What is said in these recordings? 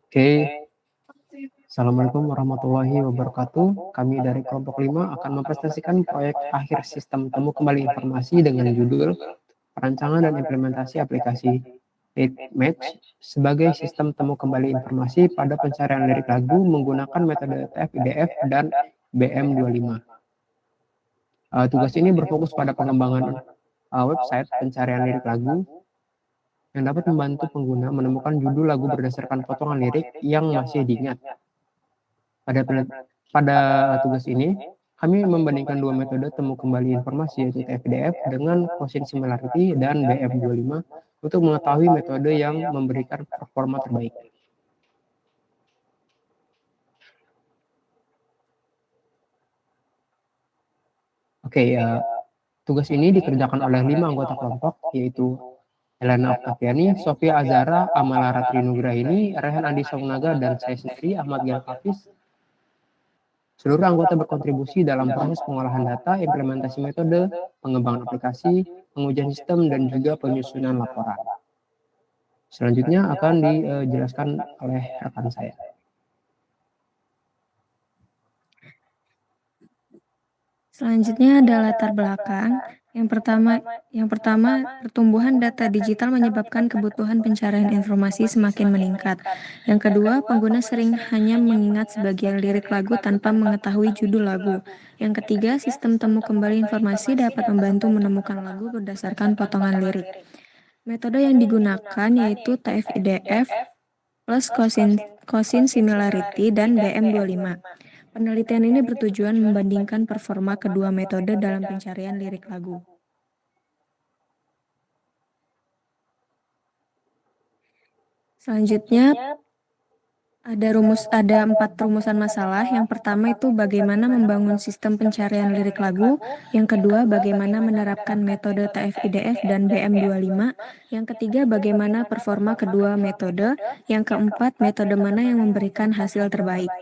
Oke, Assalamualaikum warahmatullahi wabarakatuh. Kami dari kelompok 5 akan mempresentasikan proyek akhir sistem temu kembali informasi dengan judul Perancangan dan Implementasi Aplikasi Lead Match sebagai sistem temu kembali informasi pada pencarian lirik lagu menggunakan metode TF-IDF dan BM25. Tugas ini berfokus pada pengembangan website pencarian lirik lagu yang dapat membantu pengguna menemukan judul lagu berdasarkan potongan lirik yang masih diingat. Pada tugas ini, kami membandingkan dua metode temu kembali informasi yaitu TF-IDF dengan quotient similarity dan BM25 untuk mengetahui metode yang memberikan performa terbaik. Oke, tugas ini dikerjakan oleh 5 anggota kelompok, yaitu Elena Oktaviani, Sofia Azara, Amala Ratri Nugrahini, Rehan Andi Songnaga, dan saya sendiri, Ahmad Gial Hafiz. Seluruh anggota berkontribusi dalam proses pengolahan data, implementasi metode, pengembangan aplikasi, pengujian sistem, dan juga penyusunan laporan. Selanjutnya akan dijelaskan oleh rekan saya. Selanjutnya ada latar belakang. Yang pertama, pertumbuhan data digital menyebabkan kebutuhan pencarian informasi semakin meningkat. Yang kedua, pengguna sering hanya mengingat sebagian lirik lagu tanpa mengetahui judul lagu. Yang ketiga, sistem temu kembali informasi dapat membantu menemukan lagu berdasarkan potongan lirik. Metode yang digunakan yaitu TF-IDF plus quotient similarity dan BM25. Penelitian ini bertujuan membandingkan performa kedua metode dalam pencarian lirik lagu. Selanjutnya, ada 4 rumusan masalah. Yang pertama itu bagaimana membangun sistem pencarian lirik lagu. Yang kedua, bagaimana menerapkan metode TF-IDF dan BM25. Yang ketiga, bagaimana performa kedua metode. Yang keempat, metode mana yang memberikan hasil terbaik.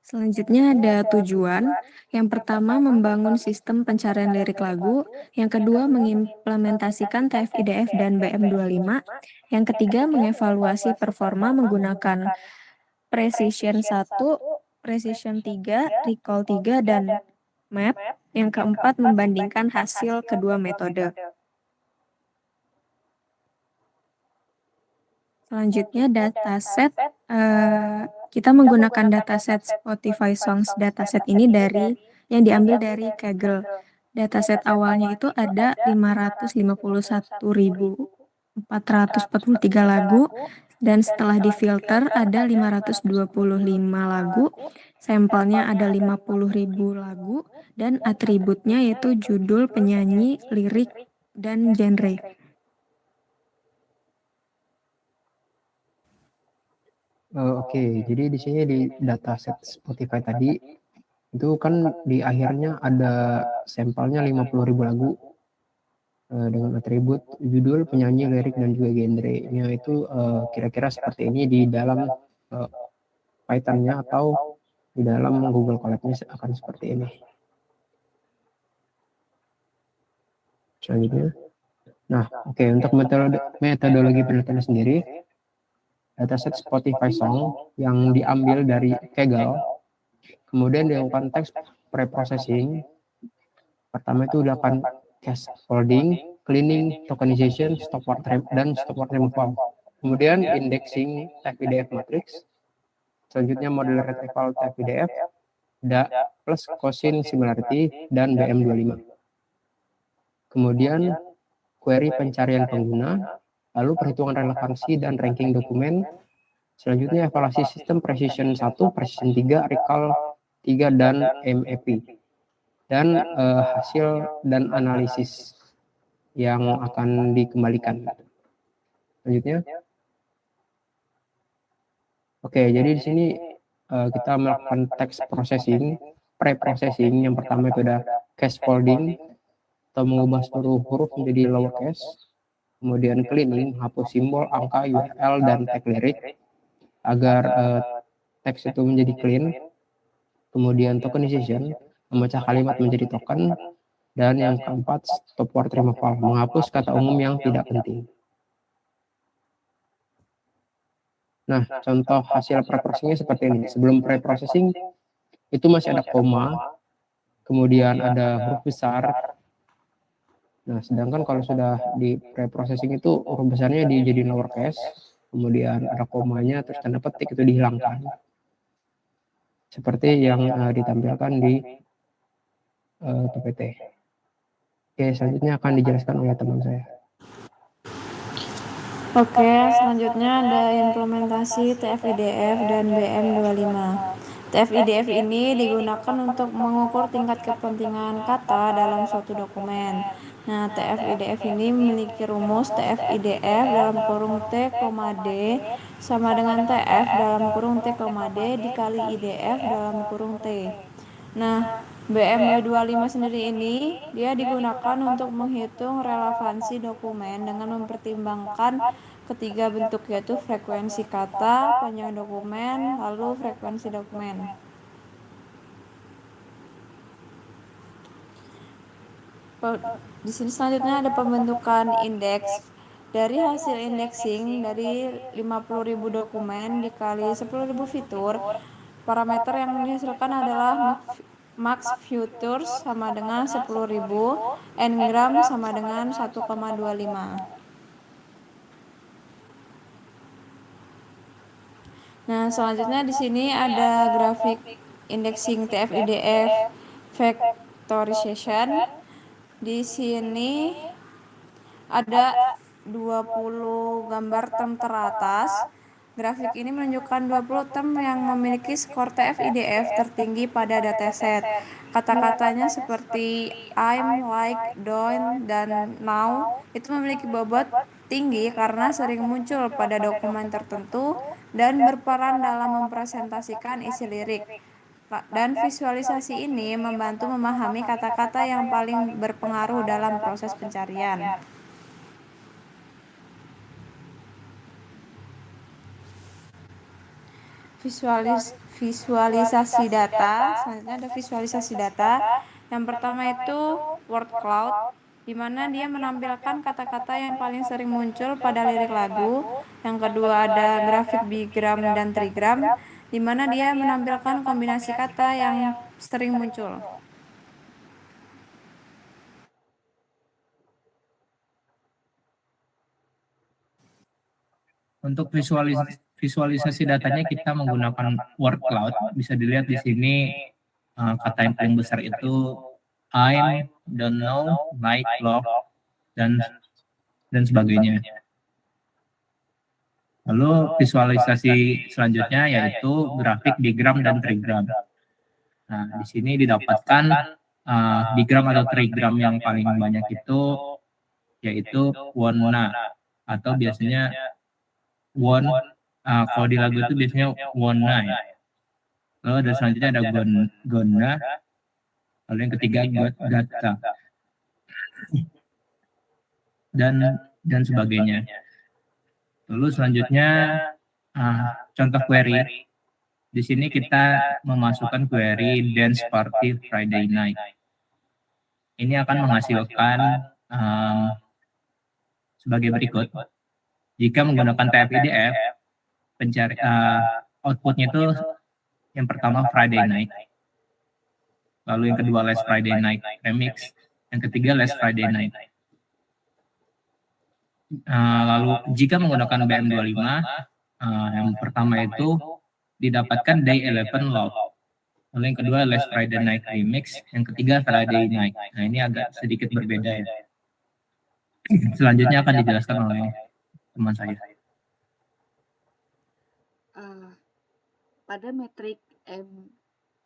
Selanjutnya ada tujuan. Yang pertama, membangun sistem pencarian lirik lagu. Yang kedua, mengimplementasikan TF-IDF dan BM25. Yang ketiga, mengevaluasi performa menggunakan Precision 1, Precision 3, Recall 3, dan Map. Yang keempat, membandingkan hasil kedua metode. Selanjutnya dataset, kita menggunakan dataset Spotify Songs dataset ini yang diambil dari Kaggle. Dataset awalnya itu ada 551.443 lagu dan setelah difilter ada 525 lagu. Sampelnya ada 50.000 lagu dan atributnya yaitu judul, penyanyi, lirik, dan genre. Oke, jadi di sini di dataset Spotify tadi itu kan di akhirnya ada sampelnya 50.000 lagu dengan atribut judul, penyanyi, lirik, dan juga genre-nya itu kira-kira seperti ini di dalam Python-nya atau di dalam Google Colab-nya akan seperti ini. Selanjutnya, nah oke, untuk metodologi penelitian sendiri, dataset Spotify Song yang diambil dari Kaggle, kemudian dilakukan text preprocessing. Pertama itu dilakukan scaffolding, cleaning, tokenization, stopword dan stopword removal. Kemudian indexing TF-IDF matrix. Selanjutnya model retrieval TF-IDF plus quotient similarity dan BM25. Kemudian query pencarian pengguna, lalu perhitungan relevansi dan ranking dokumen. Selanjutnya evaluasi sistem Precision 1, Precision 3, Recall 3, dan MAP. Dan hasil dan analisis yang akan dikembalikan. Selanjutnya. Oke, jadi di sini kita melakukan text processing, pre-processing. Yang pertama itu ada scaffolding, atau mengubah seluruh huruf menjadi lowercase. Kemudian cleaning, hapus simbol, angka, URL, dan tag lirik agar teks itu menjadi clean. Kemudian tokenization, memecah kalimat menjadi token, dan yang keempat, stop word removal, menghapus kata umum yang tidak penting. Nah, contoh hasil preprocessingnya seperti ini. Sebelum preprocessing, itu masih ada koma, kemudian ada huruf besar. Nah, sedangkan kalau sudah di preprocessing itu huruf besarnya dijadiin lowercase, kemudian ada komanya, terus tanda petik itu dihilangkan. Seperti yang ditampilkan di PPT. Oke, selanjutnya akan dijelaskan oleh teman saya. Oke, selanjutnya ada implementasi TF-IDF dan BM25. TF-IDF ini digunakan untuk mengukur tingkat kepentingan kata dalam suatu dokumen. Nah, TF-IDF ini memiliki rumus TF-IDF dalam kurung T, D sama dengan TF dalam kurung T, D dikali IDF dalam kurung T. Nah, BM25 sendiri ini dia digunakan untuk menghitung relevansi dokumen dengan mempertimbangkan ketiga bentuk, yaitu frekuensi kata, panjang dokumen, lalu frekuensi dokumen. Di sini selanjutnya ada pembentukan indeks. Dari hasil indexing dari 50.000 dokumen dikali 10.000 fitur, parameter yang dihasilkan adalah max futures sama dengan 10.000, n-gram sama dengan 1,25. Nah, selanjutnya di sini ada grafik indexing TF-IDF factorization. Di sini ada 20 gambar term teratas. Grafik ini menunjukkan 20 term yang memiliki skor TF-IDF tertinggi pada dataset. Kata-katanya seperti I'm, like, don't, dan now itu memiliki bobot tinggi karena sering muncul pada dokumen tertentu dan berperan dalam mempresentasikan isi lirik. Dan visualisasi ini membantu memahami kata-kata yang paling berpengaruh dalam proses pencarian. Visualisasi data. Selanjutnya ada visualisasi data. Yang pertama itu word cloud, di mana dia menampilkan kata-kata yang paling sering muncul pada lirik lagu. Yang kedua ada grafik bigram dan trigram, di mana dia menampilkan kombinasi kata yang sering muncul. Untuk visualisasi datanya kita menggunakan word cloud. Bisa dilihat di sini kata yang paling besar itu I'm, don't know, like, love, dan sebagainya. Lalu visualisasi selanjutnya yaitu grafik diagram dan trigram. Nah, di sini didapatkan diagram atau trigram yang paling banyak itu yaitu wanna atau biasanya want. Kalau di lagu itu biasanya wanna ya. Lalu ada selanjutnya ada gonna. Lalu yang ketiga gata dan sebagainya. Lalu selanjutnya contoh query. Di sini kita memasukkan query Dance Party Friday Night. Ini akan menghasilkan sebagai berikut. Jika menggunakan TF-IDF, outputnya itu yang pertama Friday Night, lalu yang kedua Last Friday Night Remix, yang ketiga Last Friday Night. Lalu jika menggunakan BM25, yang pertama itu didapatkan Day 11 Love, lalu yang kedua Last Friday Night Remix, yang ketiga Friday Night. Nah, ini agak sedikit berbeda ya. Selanjutnya akan dijelaskan oleh teman saya. Pada metrik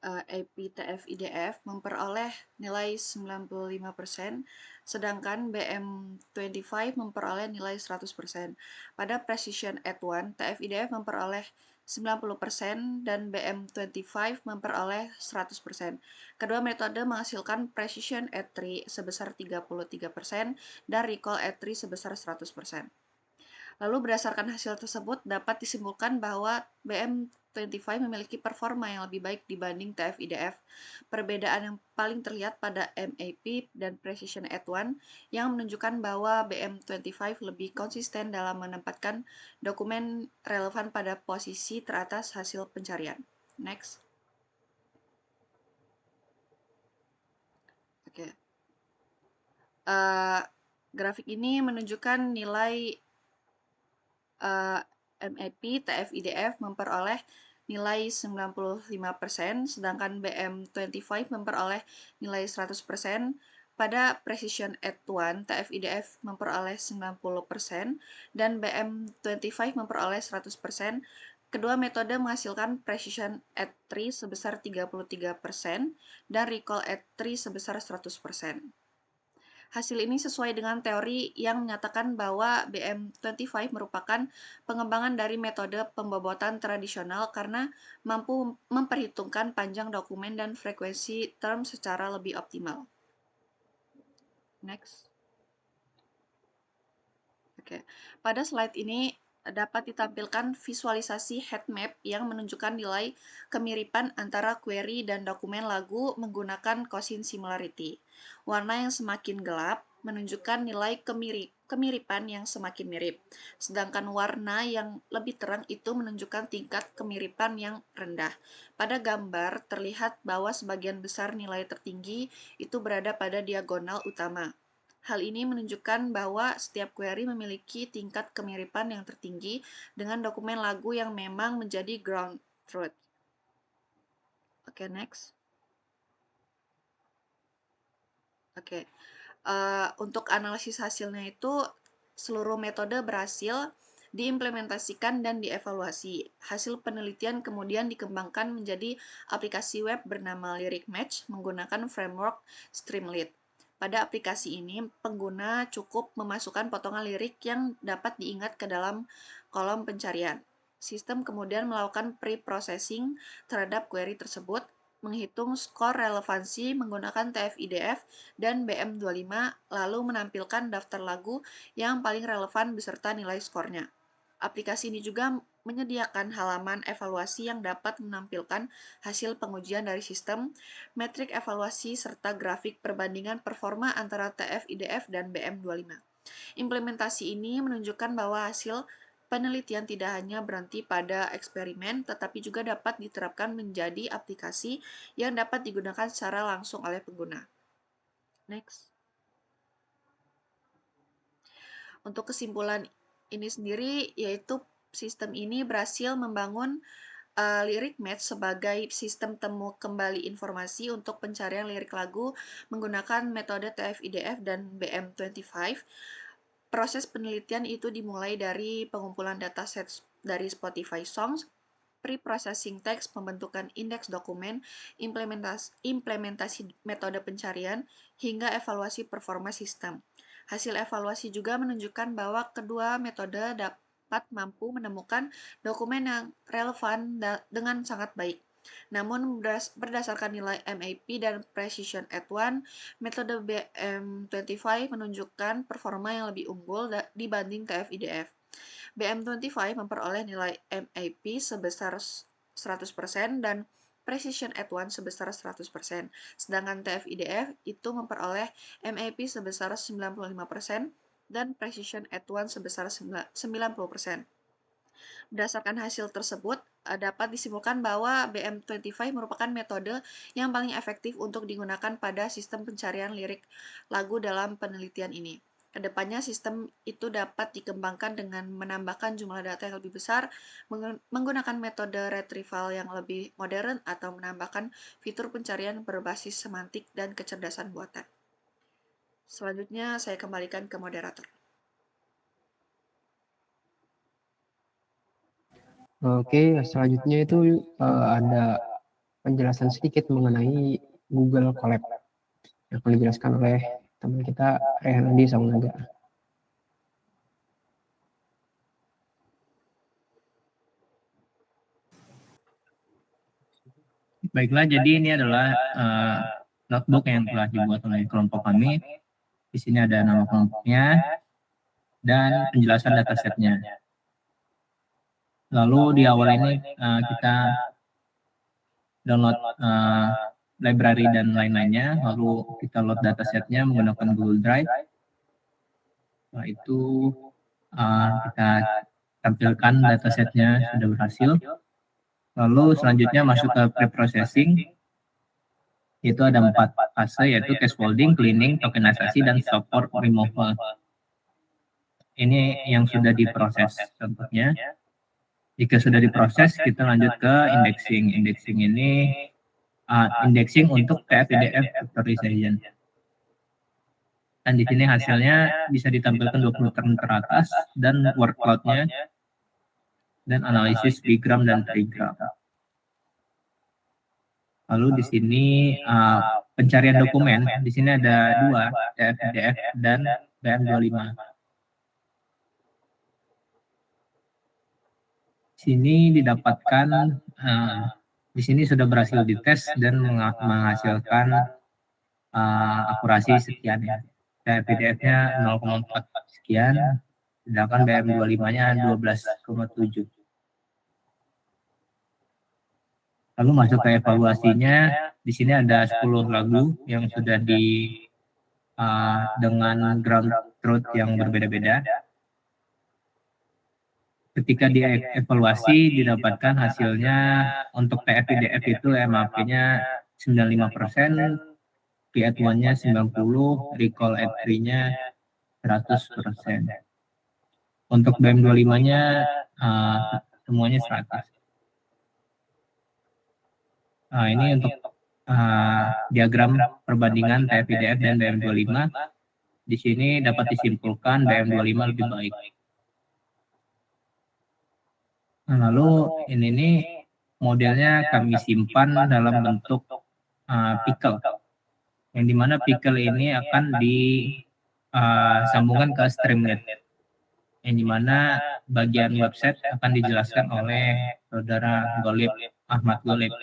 APTF-IDF memperoleh nilai 95%, sedangkan BM25 memperoleh nilai 100%. Pada Precision at 1, TF-IDF memperoleh 90% dan BM25 memperoleh 100%. Kedua metode menghasilkan Precision at 3 sebesar 33% dan Recall at 3 sebesar 100%. Lalu berdasarkan hasil tersebut dapat disimpulkan bahwa BM25 memiliki performa yang lebih baik dibanding TF-IDF. Perbedaan yang paling terlihat pada MAP dan Precision at1 yang menunjukkan bahwa BM25 lebih konsisten dalam menempatkan dokumen relevan pada posisi teratas hasil pencarian. Next. Oke. Grafik ini menunjukkan nilai MAP TF-IDF memperoleh nilai 95%, sedangkan BM25 memperoleh nilai 100%. Pada Precision at1, TF-IDF memperoleh 90% dan BM25 memperoleh 100%. Kedua metode menghasilkan Precision at3 sebesar 33% dan Recall at3 sebesar 100%. Hasil ini sesuai dengan teori yang menyatakan bahwa BM25 merupakan pengembangan dari metode pembobotan tradisional karena mampu memperhitungkan panjang dokumen dan frekuensi term secara lebih optimal. Next. Oke. Pada slide ini dapat ditampilkan visualisasi heat map yang menunjukkan nilai kemiripan antara query dan dokumen lagu menggunakan Gaussian similarity. Warna yang semakin gelap menunjukkan nilai kemiripan yang semakin mirip, sedangkan warna yang lebih terang itu menunjukkan tingkat kemiripan yang rendah. Pada gambar terlihat bahwa sebagian besar nilai tertinggi itu berada pada diagonal utama. Hal ini menunjukkan bahwa setiap query memiliki tingkat kemiripan yang tertinggi dengan dokumen lagu yang memang menjadi ground truth. Oke, next. Oke, untuk analisis hasilnya itu seluruh metode berhasil diimplementasikan dan dievaluasi. Hasil penelitian kemudian dikembangkan menjadi aplikasi web bernama Lyric Match menggunakan framework Streamlit. Pada aplikasi ini, pengguna cukup memasukkan potongan lirik yang dapat diingat ke dalam kolom pencarian. Sistem kemudian melakukan pre-processing terhadap query tersebut, menghitung skor relevansi menggunakan TF-IDF dan BM25, lalu menampilkan daftar lagu yang paling relevan beserta nilai skornya. Aplikasi ini juga menyediakan halaman evaluasi yang dapat menampilkan hasil pengujian dari sistem, metrik evaluasi, serta grafik perbandingan performa antara TF-IDF dan BM25. Implementasi ini menunjukkan bahwa hasil penelitian tidak hanya berhenti pada eksperimen, tetapi juga dapat diterapkan menjadi aplikasi yang dapat digunakan secara langsung oleh pengguna. Next. Untuk kesimpulan ini sendiri, yaitu sistem ini berhasil membangun Lyric Match sebagai sistem temu kembali informasi untuk pencarian lirik lagu menggunakan metode TF-IDF dan BM25. Proses penelitian itu dimulai dari pengumpulan dataset dari Spotify Songs, pre-processing teks, pembentukan indeks dokumen, implementasi metode pencarian, hingga evaluasi performa sistem. Hasil evaluasi juga menunjukkan bahwa kedua metode dapat mampu menemukan dokumen yang relevan dengan sangat baik. Namun berdasarkan nilai MAP dan Precision at1, metode BM25 menunjukkan performa yang lebih unggul dibanding TF-IDF. BM25 memperoleh nilai MAP sebesar 100% dan Precision at1 sebesar 100%, sedangkan TF-IDF itu memperoleh MAP sebesar 95% dan Precision at1 sebesar 90%. Berdasarkan hasil tersebut, dapat disimpulkan bahwa BM25 merupakan metode yang paling efektif untuk digunakan pada sistem pencarian lirik lagu dalam penelitian ini. Kedepannya sistem itu dapat dikembangkan dengan menambahkan jumlah data yang lebih besar, menggunakan metode retrieval yang lebih modern, atau menambahkan fitur pencarian berbasis semantik dan kecerdasan buatan. Selanjutnya saya kembalikan ke moderator. Oke, selanjutnya itu ada penjelasan sedikit mengenai Google Colab yang akan dijelaskan oleh teman kita Rehanadi Saunaga. Baiklah, jadi ini adalah notebook yang telah dibuat oleh kelompok kami. Di sini ada nama kelompoknya, dan penjelasan datasetnya. Lalu di awal ini kita download library dan lain-lainnya, lalu kita load datasetnya menggunakan Google Drive. Setelah itu kita tampilkan datasetnya sudah berhasil. Lalu selanjutnya masuk ke pre-processing. Itu ada 4 fase, yaitu scaffolding, cleaning, tokenisasi, dan support removal. Ini yang sudah diproses contohnya. Jika sudah diproses, kita lanjut ke indexing. Indexing ini indexing untuk TF-IDF vectorization. Dan di sini hasilnya bisa ditampilkan 20 term teratas dan word cloud-nya dan analisis bigram dan trigram. Lalu di sini pencarian dokumen, di sini ada 2, TF-IDF dan BM25. Sini didapatkan, di sini sudah berhasil dites dan menghasilkan akurasi sekian ya. TF-IDF-nya 0,4 sekian, sedangkan BM25-nya 12,7. Lalu masuk ke evaluasinya, di sini ada 10 lagu yang sudah dengan ground truth yang berbeda-beda. Ketika dievaluasi didapatkan hasilnya untuk TF-IDF itu MAP-nya 95%, P@1-nya 90, recall at 3-nya 100%. Untuk BM25-nya semuanya 100. Ini untuk diagram perbandingan TF-IDF dan BM25. Di sini dapat disimpulkan BM25 lebih baik. Lalu ini nih modelnya kami simpan dalam bentuk pickle, yang dimana pickle ini akan disambungkan ke Streamlit, yang dimana bagian website akan dijelaskan oleh saudara Golib, Ahmad Golib.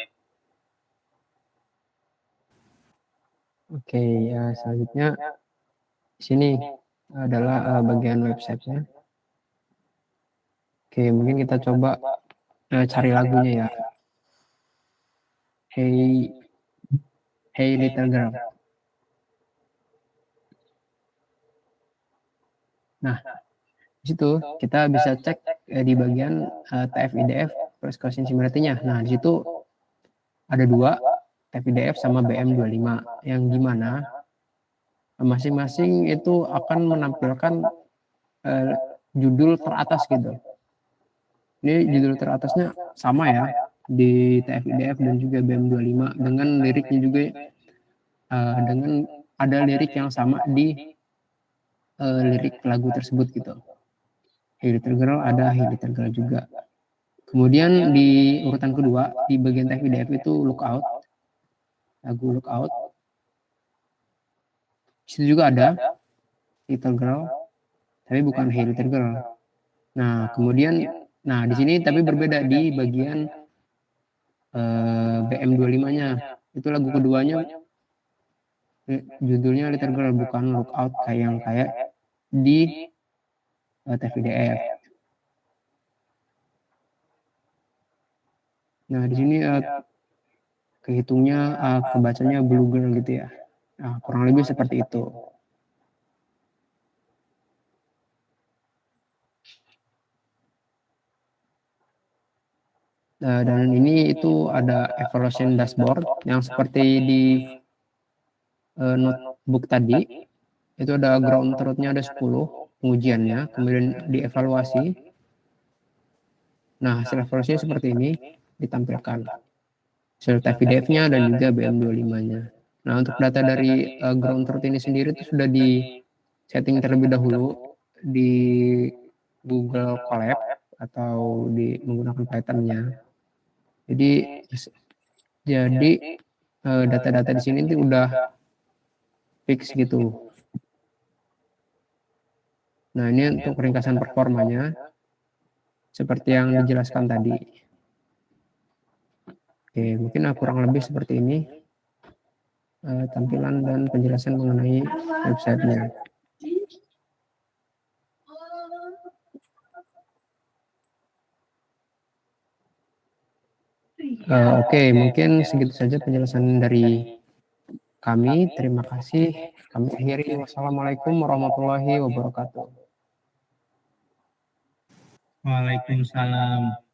Oke, selanjutnya di sini adalah bagian websitenya. Oke, mungkin kita coba cari lagunya ya. Hey Little Girl. Nah, di situ kita bisa cek di bagian TF-IDF cross-correlation similarity-nya. Nah, di situ ada 2, TF-IDF sama BM25, yang dimana masing-masing itu akan menampilkan judul teratas gitu. Ini judul teratasnya sama ya di TF-IDF dan juga BM25, dengan liriknya juga dengan ada lirik yang sama di lirik lagu tersebut gitu. Hey Little Girl ada, Hey Little Girl juga. Kemudian di urutan kedua di bagian TF-IDF itu Lookout, lagu Lookout. Di situ juga ada Little Girl, tapi bukan Hey Little Girl. Nah, kemudian di sini tapi berbeda di bagian BM25-nya. Itu lagu keduanya judulnya Little Girl, bukan Lookout kayak di TF-IDF. Nah, di sini kehitungnya kebacanya Blue Girl gitu ya. Nah, kurang lebih seperti itu. Dan ini itu ada evaluation dashboard yang seperti di notebook tadi. Itu ada ground truth-nya ada 10 pengujiannya, kemudian dievaluasi. Nah, hasil evaluasinya seperti ini ditampilkan. Hasil TF-IDF-nya dan juga BM25-nya. Nah, untuk data dari ground truth ini sendiri itu sudah di setting terlebih dahulu di Google Colab atau menggunakan Python-nya. Jadi data-data di sini itu udah fix gitu. Nah, ini untuk ringkasan performanya seperti yang dijelaskan tadi. Oke, mungkin kurang lebih seperti ini tampilan dan penjelasan mengenai websitenya. Oke, mungkin segitu saja penjelasan dari kami. Terima kasih. Kami akhiri. Wassalamualaikum warahmatullahi wabarakatuh. Waalaikumsalam.